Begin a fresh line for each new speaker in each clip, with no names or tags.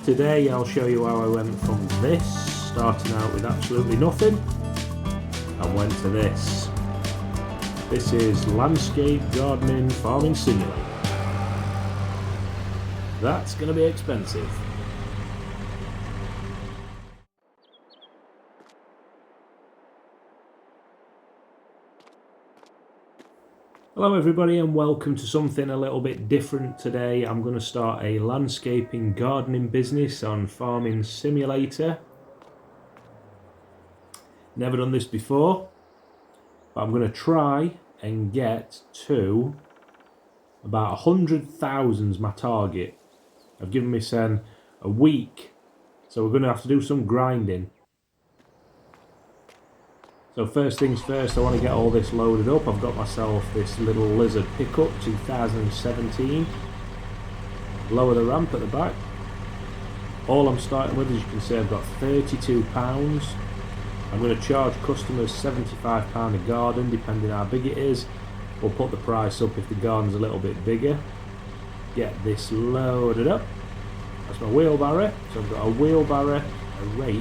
Today I'll show you how I went from this, starting out with absolutely nothing, and went to this. This is Landscape Gardening Farming Simulator. That's going to be expensive. Hello everybody and welcome to something a little bit different today. I'm going to start a landscaping gardening business on Farming Simulator. Never done this before, but I'm going to try and get to about 100,000's my target. I've given myself a week, so we're going to have to do some grinding. So first things first, I want to get all this loaded up. I've got myself this little Lizard pickup 2017. Lower the ramp at the back. All I'm starting with, as you can see, I've got £32. I'm going to charge customers £75 a garden, depending how big it is. We'll put the price up if the garden's a little bit bigger. Get this loaded up. That's my wheelbarrow. So I've got a wheelbarrow, a rake,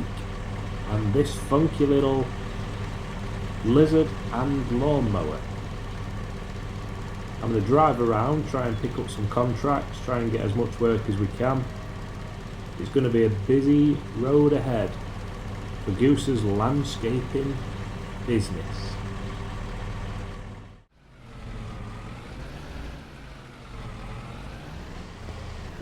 and this funky little Lizard and lawnmower. I'm going to drive around, try and pick up some contracts, try and get as much work as we can. It's going to be a busy road ahead for Goose's landscaping business.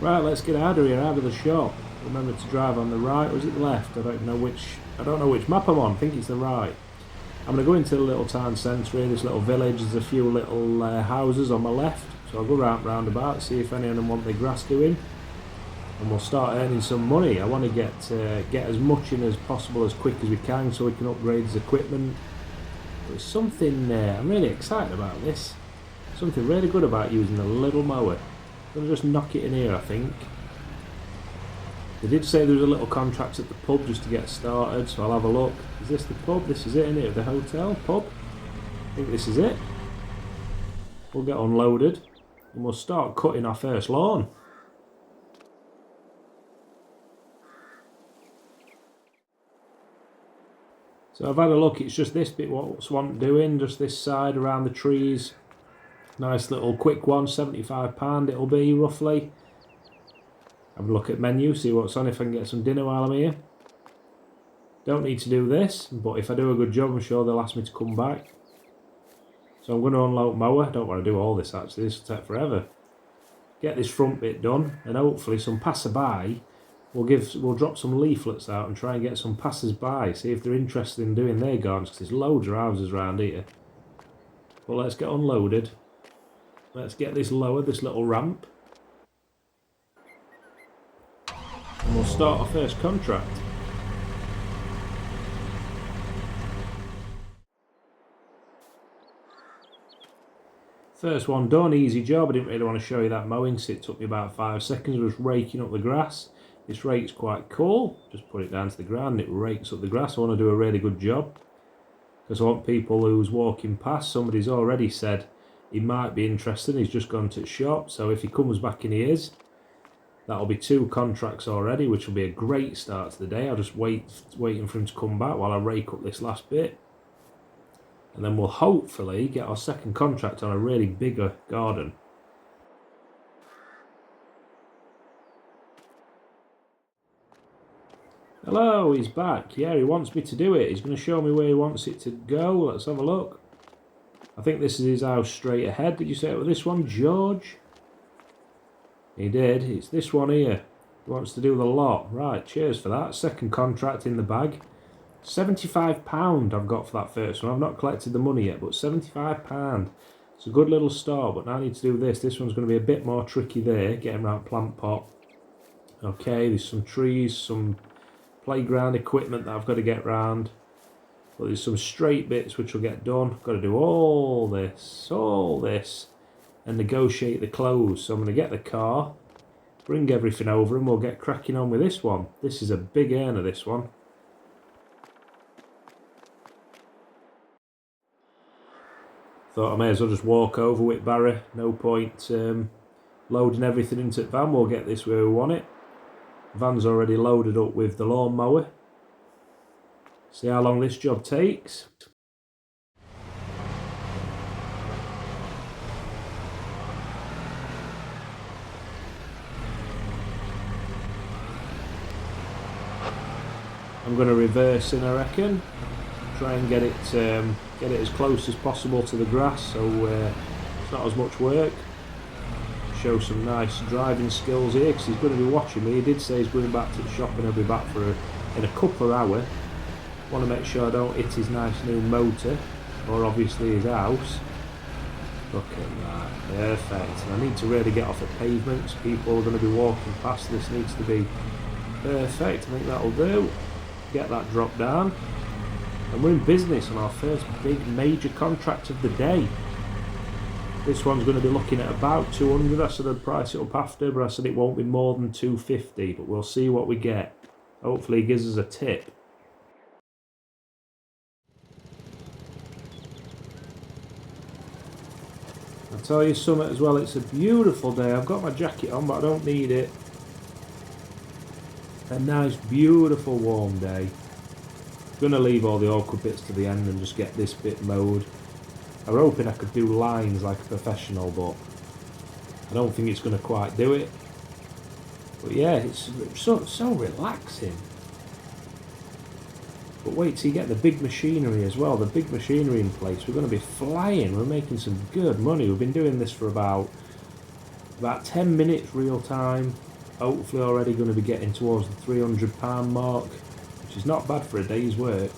Right, let's get out of here, out of the shop. Remember to drive on the right, or is it the left? I don't know which map I'm on. I think it's the right. I'm going to go into the little town centre here, this little village. There's a few little houses on my left, so I'll go round about, see if any of them want their grass doing, and we'll start earning some money. I want to get as much in as possible as quick as we can, so we can upgrade his equipment. There's something I'm really excited about this. Something really good about using a little mower. I'm going to just knock it in here, I think. They did say there was a little contract at the pub just to get started, so I'll have a look. Is this the pub? This is it, isn't it? The hotel pub? I think this is it. We'll get unloaded and we'll start cutting our first lawn. So I've had a look, it's just this bit what's want doing, just this side around the trees. Nice little quick one, £75 it'll be roughly. Have a look at menu, see what's on, if I can get some dinner while I'm here. Don't need to do this, but if I do a good job, I'm sure they'll ask me to come back. So I'm going to unload mower. I don't want to do all this actually, this will take forever. Get this front bit done, and hopefully some passerby, we'll drop some leaflets out and try and get some passers-by, see if they're interested in doing their gardens, because there's loads of houses around here. But let's get unloaded. Let's get this lowered, this little ramp. And we'll start our first contract. First one done, easy job. I didn't really want to show you that mowing, so it took me about 5 seconds. I was raking up the grass. This rake's quite cool. Just put it down to the ground and it rakes up the grass. I want to do a really good job, because I want people who's walking past, somebody's already said he might be interested. He's just gone to the shop, so if he comes back and he is, that'll be 2 contracts already, which will be a great start to the day. I'll just waiting for him to come back while I rake up this last bit. And then we'll hopefully get our second contract on a really bigger garden. Hello, he's back. Yeah, he wants me to do it. He's going to show me where he wants it to go. Let's have a look. I think this is his house straight ahead. Did you say it was this one, George? He did. It's this one here. He wants to do the lot. Right, cheers for that. Second contract in the bag. £75 I've got for that first one. I've not collected the money yet, but £75. It's a good little start, but now I need to do this. This one's going to be a bit more tricky there, getting around plant pot. Okay, there's some trees, some playground equipment that I've got to get round. But there's some straight bits which will get done. I've got to do all this, and negotiate the close. So I'm going to get the car, bring everything over, and we'll get cracking on with this one. This is a big earner, this one. Thought I may as well just walk over with Barry. No point loading everything into the van. We'll get this where we want it. Van's already loaded up with the lawnmower. See how long this job takes. I'm going to reverse in, I reckon. Try and get it as close as possible to the grass, so it's not as much work. Show some nice driving skills here, because he's going to be watching me. He did say he's going back to the shop and he'll be back in a couple of hours. Want to make sure I don't hit his nice new motor, or obviously his house. Look at that, perfect. And I need to really get off the pavements. People are going to be walking past. This needs to be perfect. I think that'll do. Get that drop down. And we're in business on our first big major contract of the day. This one's going to be looking at about 200. I said I'd price it up after, but I said it won't be more than 250. But we'll see what we get. Hopefully he gives us a tip. I'll tell you something as well, it's a beautiful day. I've got my jacket on, but I don't need it. A nice, beautiful, warm day. Gonna leave all the awkward bits to the end and just get this bit mowed. I was hoping I could do lines like a professional, but I don't think it's gonna quite do it. But yeah, it's so relaxing. But wait till you get the big machinery as well, the big machinery in place. We're going to be flying, we're making some good money. We've been doing this for about 10 minutes real time. Hopefully already going to be getting towards the £300 mark, which is not bad for a day's work.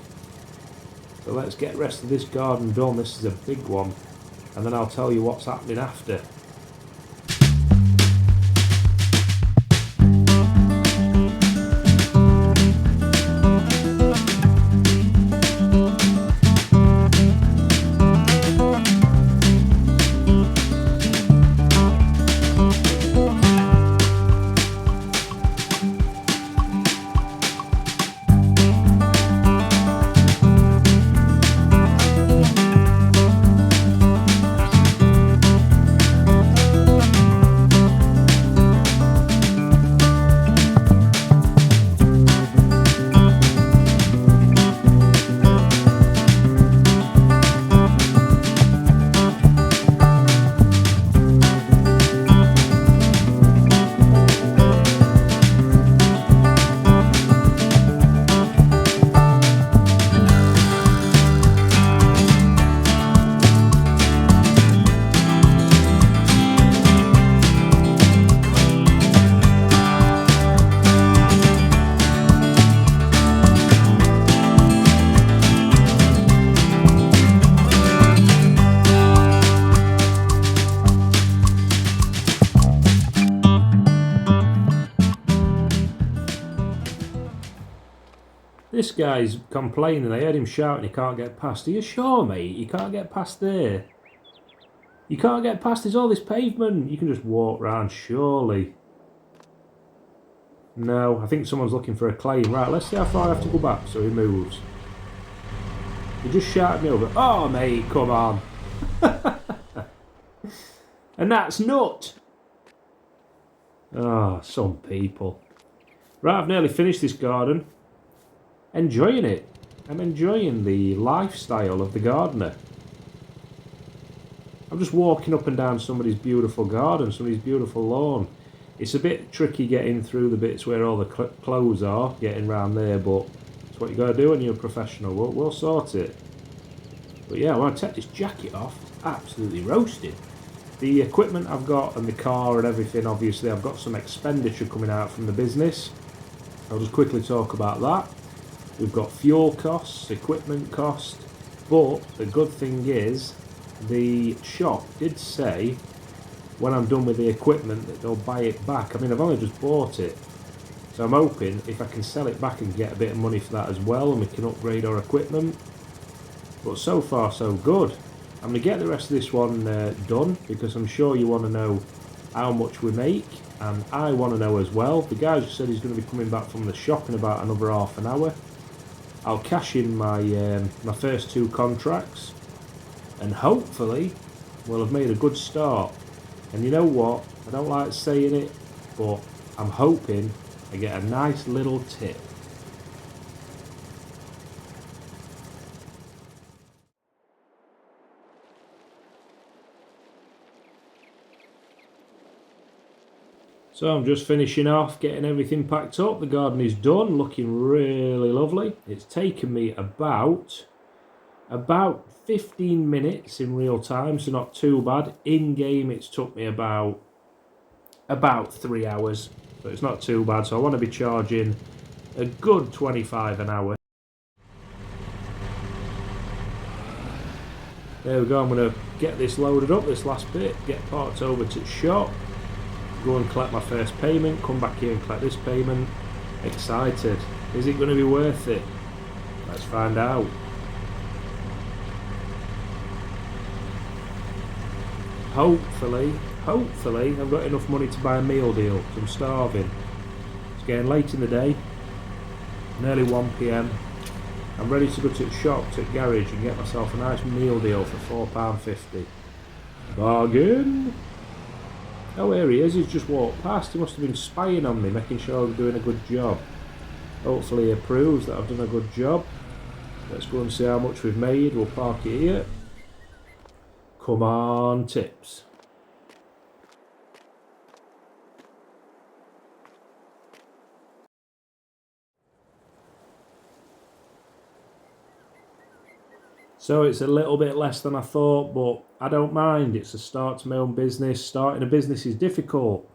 So let's get the rest of this garden done. This is a big one, and then I'll tell you what's happening after. This guy's complaining. I heard him shouting he can't get past. Are you sure, mate? You can't get past there. You can't get past. There's all this pavement. You can just walk round, surely. No, I think someone's looking for a claim. Right, let's see how far I have to go back so he moves. He just shouted me over. Oh, mate, come on. And that's nut. Ah, oh, some people. Right, I've nearly finished this garden. Enjoying it. I'm enjoying the lifestyle of the gardener. I'm just walking up and down somebody's beautiful garden, somebody's beautiful lawn. It's a bit tricky getting through the bits where all the clothes are, getting round there, but it's what you got to do when you're a professional. We'll sort it. But yeah, I want to take this jacket off. Absolutely roasted. The equipment I've got and the car and everything, obviously I've got some expenditure coming out from the business. I'll just quickly talk about that. We've got fuel costs, equipment cost, but the good thing is the shop did say when I'm done with the equipment that they'll buy it back. I mean, I've only just bought it, so I'm hoping if I can sell it back and get a bit of money for that as well, and we can upgrade our equipment. But so far so good. I'm going to get the rest of this one done, because I'm sure you want to know how much we make, and I want to know as well. The guy just said he's going to be coming back from the shop in about another half an hour. I'll cash in my my first 2 contracts, and hopefully we'll have made a good start. And you know what? I don't like saying it, but I'm hoping I get a nice little tip. So I'm just finishing off, getting everything packed up. The garden is done, looking really lovely. It's taken me about 15 minutes in real time, so not too bad. In game, it's took me about 3 hours, so it's not too bad. So I want to be charging a good 25 an hour. There we go. I'm going to get this loaded up, this last bit, get parked over to the shop, go and collect my first payment, come back here and collect this payment. Excited. Is it going to be worth it? Let's find out. Hopefully I've got enough money to buy a meal deal, because I'm starving. It's getting late in the day, nearly 1 PM. I'm ready to go to the shop, to the garage, and get myself a nice meal deal for £4.50. Bargain! Oh, here he is. He's just walked past. He must have been spying on me, making sure I'm doing a good job. Hopefully he approves that I've done a good job. Let's go and see how much we've made. We'll park it here. Come on, tips. So it's a little bit less than I thought, but I don't mind. It's a start to my own business. Starting a business is difficult,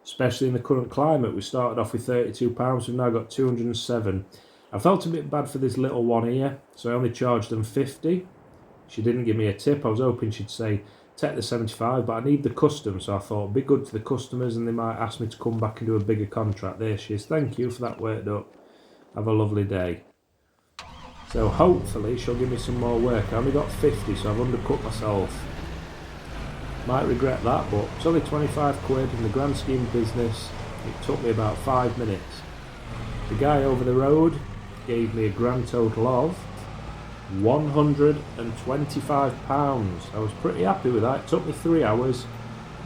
especially in the current climate. We started off with £32, we've now got 207. I felt a bit bad for this little one here, so I only charged them 50. She didn't give me a tip. I was hoping she'd say, take the 75, but I need the custom, so I thought it'd be good to the customers and they might ask me to come back and do a bigger contract. There she is. Thank you for that worked up. Have a lovely day. So hopefully she'll give me some more work. I only got 50, so I've undercut myself. Might regret that, but it's only 25 quid in the grand scheme of business. It took me about 5 minutes. The guy over the road gave me a grand total of £125. I was pretty happy with that. It took me 3 hours.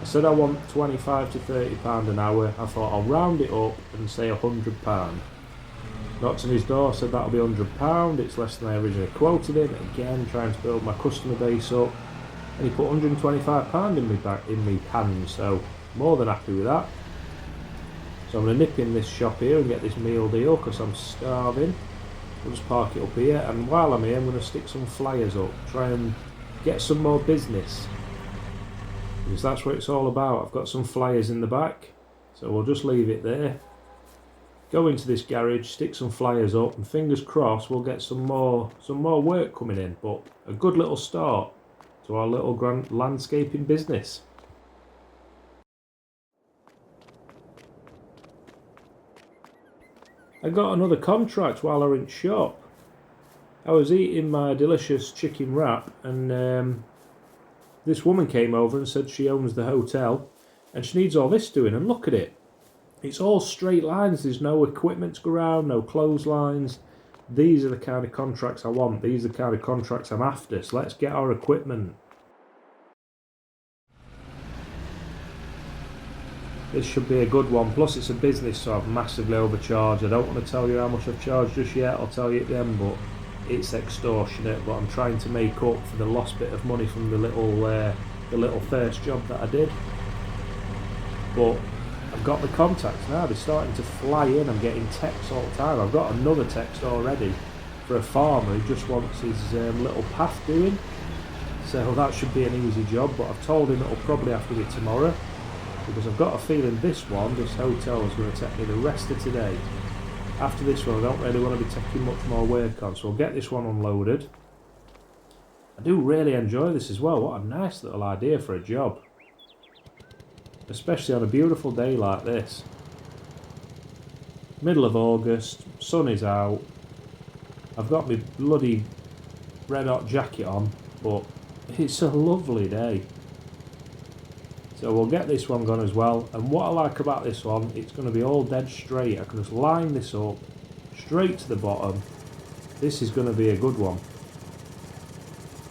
I said I want £25 to £30 an hour. I thought I'll round it up and say £100. Knocked on his door, said that'll be £100. It's less than I originally quoted him. Again, trying to build my customer base up. And he put £125 in me hands, so more than happy with that. So I'm going to nip in this shop here and get this meal deal because I'm starving. We'll just park it up here, and while I'm here I'm going to stick some flyers up, try and get some more business, because that's what it's all about. I've got some flyers in the back, so we'll just leave it there. Go into this garage, stick some flyers up, and fingers crossed we'll get some more work coming in. But a good little start to our little grand landscaping business. I got another contract while I was in shop. I was eating my delicious chicken wrap, and this woman came over and said she owns the hotel and she needs all this doing, and look at it. It's all straight lines, there's no equipment to go around, no clotheslines. These are the kind of contracts I want, these are the kind of contracts I'm after, so let's get our equipment. This should be a good one, plus it's a business, so I've massively overcharged. I don't want to tell you how much I've charged just yet, I'll tell you at the end, but it's extortionate. But I'm trying to make up for the lost bit of money from the little first job that I did. But I've got the contacts now, they're starting to fly in. I'm getting texts all the time. I've got another text already for a farmer who just wants his little path doing, so that should be an easy job. But I've told him it'll probably have to be tomorrow, because I've got a feeling this hotel is going to take me the rest of today. After this one I don't really want to be taking much more work on, so I'll get this one unloaded. I do really enjoy this as well. What a nice little idea for a job, especially on a beautiful day like this. Middle of August, sun is out. I've got my bloody red hot jacket on, but it's a lovely day. So we'll get this one gone as well. And what I like about this one, it's going to be all dead straight. I can just line this up straight to the bottom. This is going to be a good one.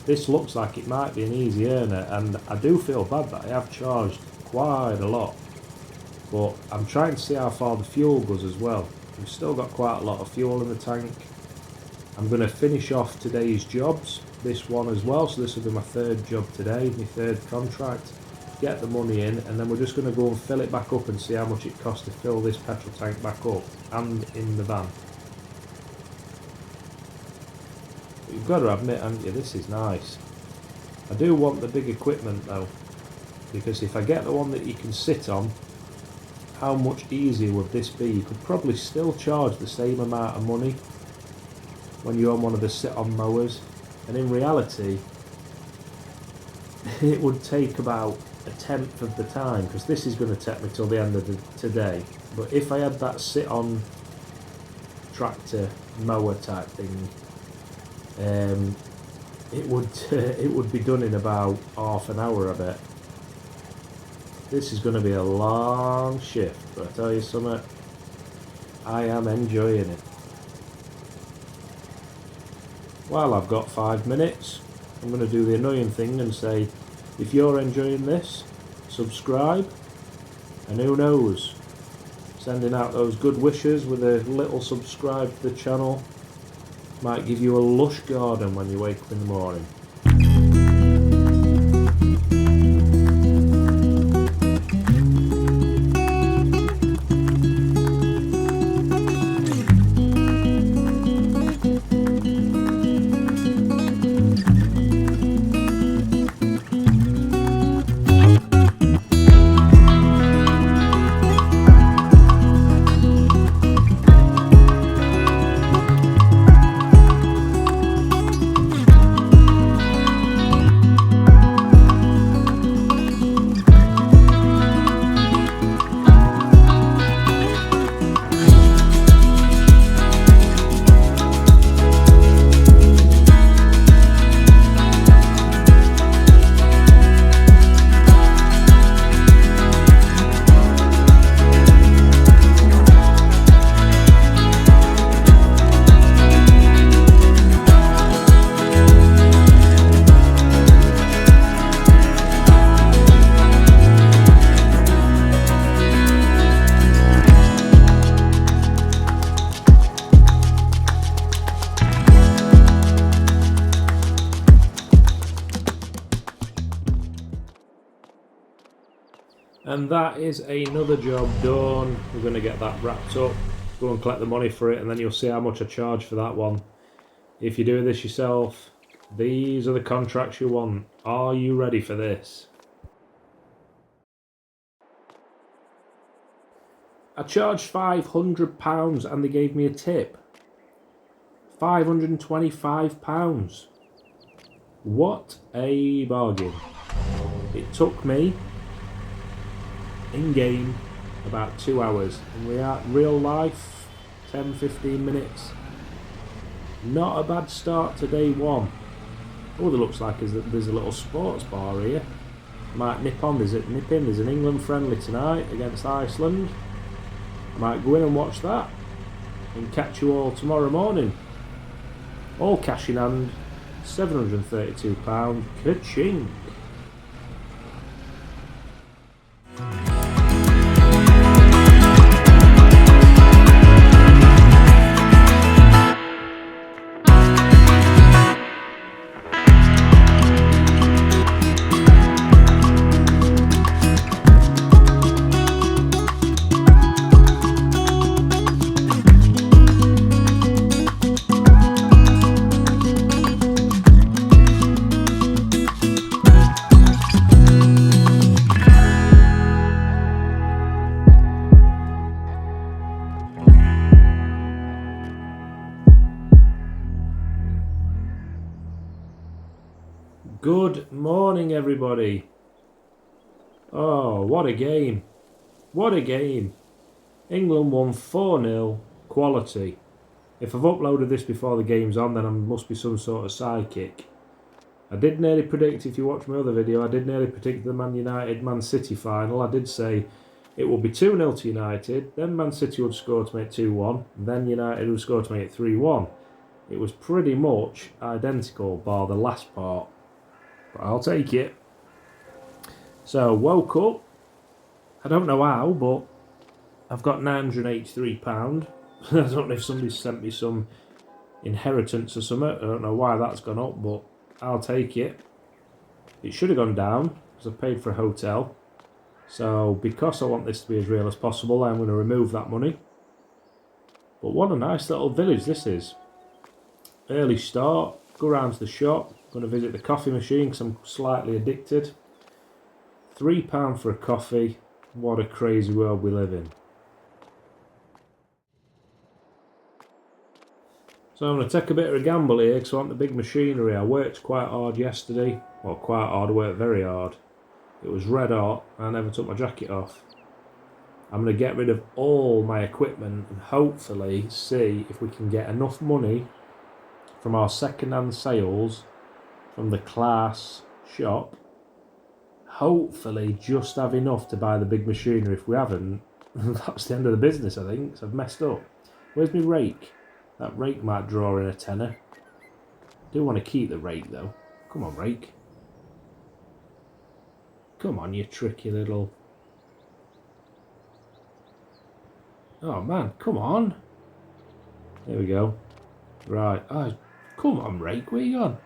This looks like it might be an easy earner, and I do feel bad that I have charged quite a lot. But I'm trying to see how far the fuel goes as well. We've still got quite a lot of fuel in the tank. I'm going to finish off today's jobs, this one as well, so this will be my third job today, my third contract. Get the money in, and then we're just going to go and fill it back up and see how much it costs to fill this petrol tank back up, and in the van. But you've got to admit, haven't you, this is nice. I do want the big equipment though, because if I get the one that you can sit on, how much easier would this be? You could probably still charge the same amount of money when you're on one of the sit-on mowers, and in reality it would take about a tenth of the time, because this is going to take me till the end of today. But if I had that sit-on tractor mower type thing, it would be done in about half an hour, I bet. This is going to be a long shift, but I tell you something, I am enjoying it. While I've got 5 minutes, I'm going to do the annoying thing and say, if you're enjoying this, subscribe, and who knows, sending out those good wishes with a little subscribe to the channel might give you a lush garden when you wake up in the morning. And that is another job done. We're going to get that wrapped up, go and collect the money for it, and then you'll see how much I charge for that one. If you're doing this yourself, these are the contracts you want. Are you ready for this? I charged £500 and they gave me a tip. £525. What a bargain. It took me, in game, about 2 hours. In real life, 10-15 minutes. Not a bad start to day one. Oh, there looks like there's a little sports bar here. Might nip in. There's an England friendly tonight against Iceland. Might go in and watch that. And catch you all tomorrow morning. All cash in hand. £732. Ka-ching. Good morning, everybody. Oh, what a game. What a game. England won 4-0, quality. If I've uploaded this before the game's on, then I must be some sort of psychic. I did nearly predict, if you watch my other video, I did nearly predict the Man United-Man City final. I did say it would be 2-0 to United, then Man City would score to make it 2-1, then United would score to make it 3-1. It was pretty much identical, bar the last part. But I'll take it. So, woke up. I don't know how, but I've got £983. I don't know if somebody sent me some inheritance or something. I don't know why that's gone up, but I'll take it. It should have gone down because I paid for a hotel. So because I want this to be as real as possible, I'm going to remove that money. But what a nice little village this is. Early start, go around to the shop, going to visit the coffee machine because I'm slightly addicted. £3 for a coffee. What a crazy world we live in. So I'm going to take a bit of a gamble here because I want the big machinery. I worked quite hard yesterday. Well, quite hard, I worked very hard. It was red hot, I never took my jacket off. I'm going to get rid of all my equipment and hopefully see if we can get enough money from our second-hand sales from the class shop. Hopefully just have enough to buy the big machinery. If we haven't, that's the end of the business, I think, because I've messed up. Where's my rake? That rake might draw in a tenner. I do want to keep the rake though. Come on, rake. Come on, you tricky little... Oh man, come on. There we go. Right. Oh, come on, rake, where you gone?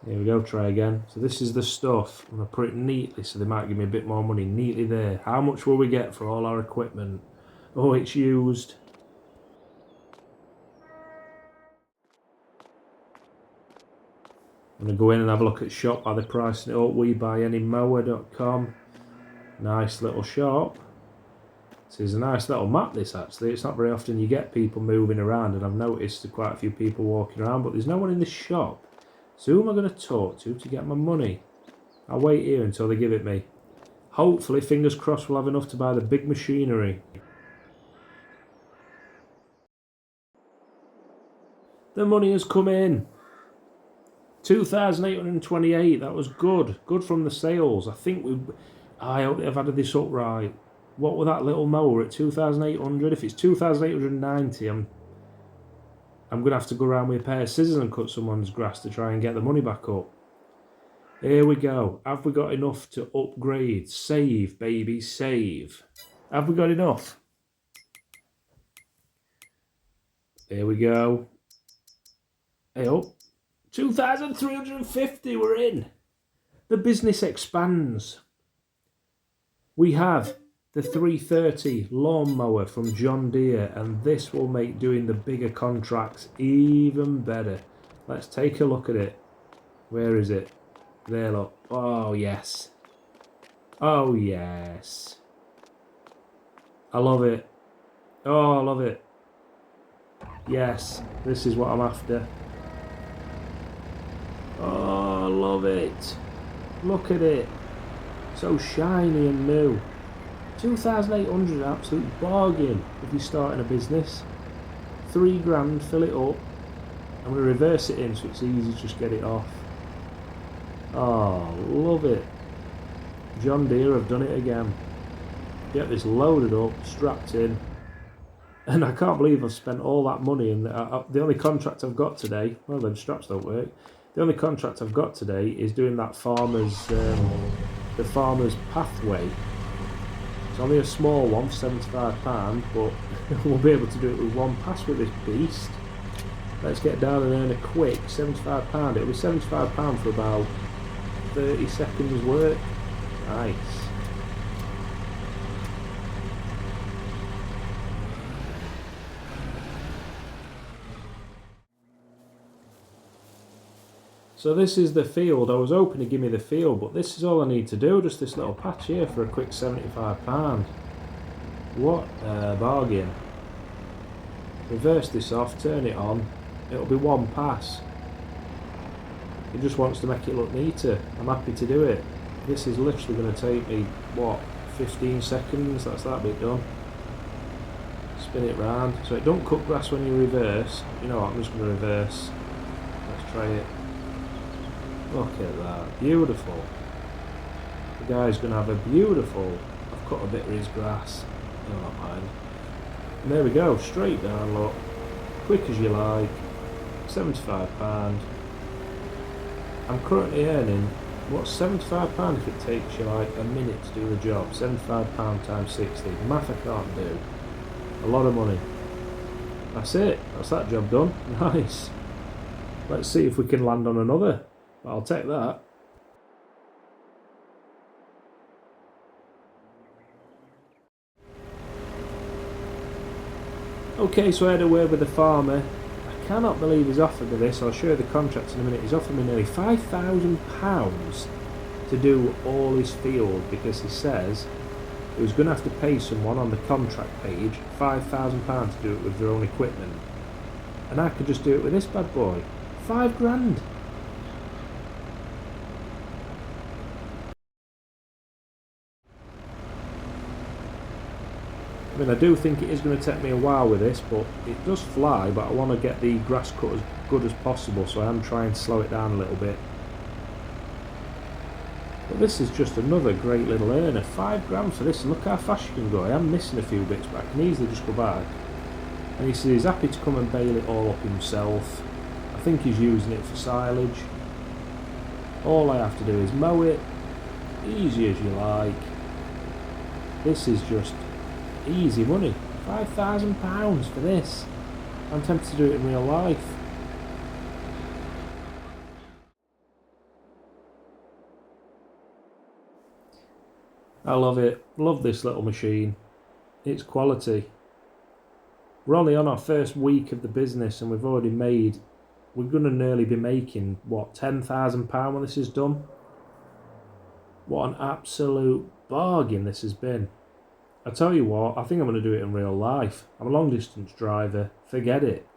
There we go, try again. So this is the stuff. I'm going to put it neatly so they might give me a bit more money. Neatly there. How much will we get for all our equipment? Oh, it's used. I'm going to go in and have a look at shop. Are they pricing it up? WeBuyAnyMower.com. Nice little shop. This is a nice little map, this actually. It's not very often you get people moving around, and I've noticed quite a few people walking around, but there's no one in the shop. So who am I going to talk to get my money? I'll wait here until they give it me. Hopefully, fingers crossed, we'll have enough to buy the big machinery. The money has come in. 2,828, that was good. Good from the sales. I hope they've added this up right. What was that little mower at 2,800? If it's 2,890, I'm going to have to go around with a pair of scissors and cut someone's grass to try and get the money back up. Here we go. Have we got enough to upgrade? Save, baby, save. Have we got enough? Here we go. Hey up. 2,350, we're in. The business expands. We have the 330 lawnmower from John Deere, and this will make doing the bigger contracts even better. Let's take a look at it. Where is it? There, look. Oh, yes. Oh, yes. I love it. Oh, I love it. Yes, this is what I'm after. Oh, I love it. Look at it. So shiny and new. 2,800, absolute bargain if you're starting a business. £3 fill it up. I'm going to reverse it in so it's easy to just get it off. Oh, love it. John Deere have done it again. Get this loaded up, strapped in. And I can't believe I've spent all that money. And the only contract I've got today, well, them straps don't work. The only contract I've got today is doing that the farmer's pathway. It's only a small one for £75, but we'll be able to do it with one pass with this beast. Let's get down and earn a quick £75. It'll be £75 for about 30 seconds work. Nice. So this is the field. I was hoping to give me the field, but this is all I need to do. Just this little patch here for a quick £75. What a bargain. Reverse this off, turn it on. It'll be one pass. It just wants to make it look neater. I'm happy to do it. This is literally going to take me, what, 15 seconds? That's that bit done. Spin it round. So it don't cut grass when you reverse. You know what, I'm just going to reverse. Let's try it. Look at that, beautiful. The guy's going to have a beautiful... I've cut a bit of his grass. You'll not mind. And there we go, straight down, look. Quick as you like. £75. I'm currently earning What's £75 if it takes you like a minute to do the job? £75 times 60. Math I can't do. A lot of money. That's it. That's that job done. Nice. Let's see if we can land on another. I'll take that. Okay, so I had a word with the farmer. I cannot believe he's offered me this. I'll show you the contract in a minute. He's offered me nearly £5,000 to do all his field, because he says he was going to have to pay someone on the contract page £5,000 to do it with their own equipment. And I could just do it with this bad boy. £5,000. I mean, I do think it is going to take me a while with this, but it does fly, but I want to get the grass cut as good as possible, so I am trying to slow it down a little bit. But this is just another great little earner. £5,000 for this, and look how fast you can go. I am missing a few bits, but I can easily just go back. And he says he's happy to come and bale it all up himself. I think he's using it for silage. All I have to do is mow it, easy as you like. This is just easy money. £5,000 for this. I'm tempted to do it in real life. I love it. Love this little machine. It's quality. We're only on our first week of the business and we've already made, we're going to nearly be making, what, £10,000 when this is done? What an absolute bargain this has been. I tell you what, I think I'm going to do it in real life. I'm a long distance driver, forget it.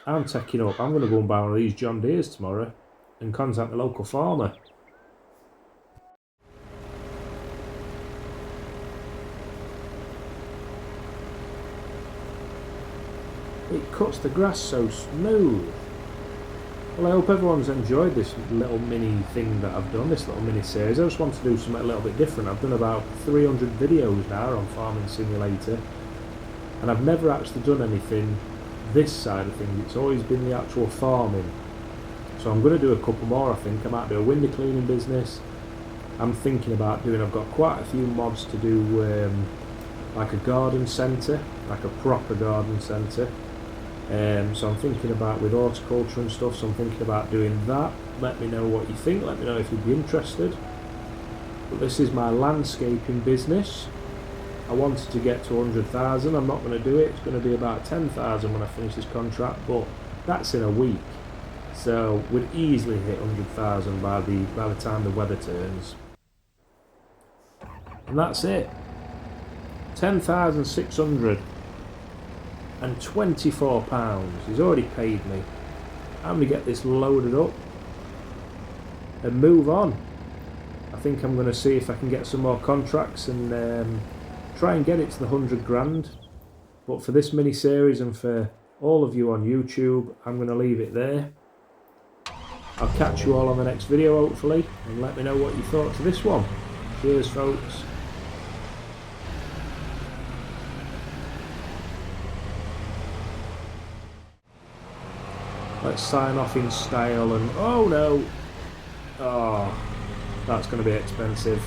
I'm taking up, I'm going to go and buy one of these John Deeres tomorrow and contact the local farmer. It cuts the grass so smooth. Well, I hope everyone's enjoyed this little mini thing that I've done, this little mini series. I just want to do something a little bit different. I've done about 300 videos now on Farming Simulator, and I've never actually done anything this side of things. It's always been the actual farming. So I'm going to do a couple more, I think. I might do a window cleaning business. I'm thinking about doing, I've got quite a few mods to do, like a garden centre, like a proper garden centre. So I'm thinking about with horticulture and stuff, so I'm thinking about doing that. Let me know what you think, let me know if you'd be interested. But this is my landscaping business. I wanted to get to 100,000, I'm not going to do it, it's going to be about 10,000 when I finish this contract, but that's in a week. So we'd easily hit 100,000 by the time the weather turns. And that's it. 10,600. And £24. He's already paid me. I'm going to get this loaded up and move on. I think I'm going to see if I can get some more contracts and try and get it to the 100 grand. But for this mini series and for all of you on YouTube, I'm going to leave it there. I'll catch you all on the next video hopefully, and let me know what you thought to this one. Cheers folks. Let's sign off in style and oh no! Oh, that's going to be expensive.